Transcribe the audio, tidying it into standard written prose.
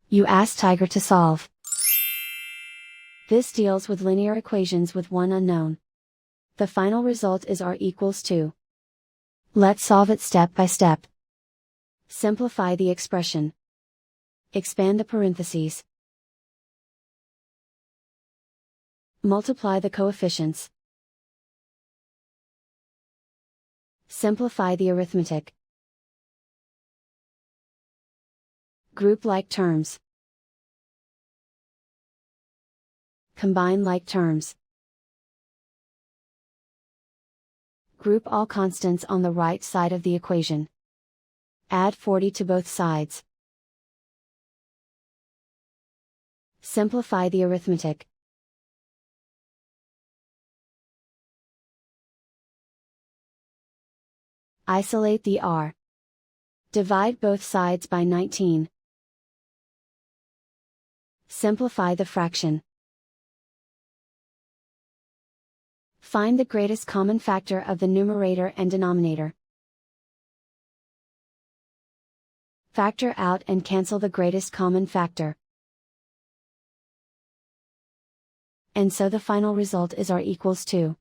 You ask Tiger to solve. This deals with linear equations with one unknown. The final result is r equals 2. Let's solve it step by step. Simplify the expression. Expand the parentheses. Multiply the coefficients. Simplify the arithmetic. Group like terms. Combine like terms. Group all constants on the right side of the equation. Add 40 to both sides. Simplify the arithmetic. Isolate the r. Divide both sides by 19. Simplify the fraction. Find the greatest common factor of the numerator and denominator. Factor out and cancel the greatest common factor. And so the final result is r equals 2.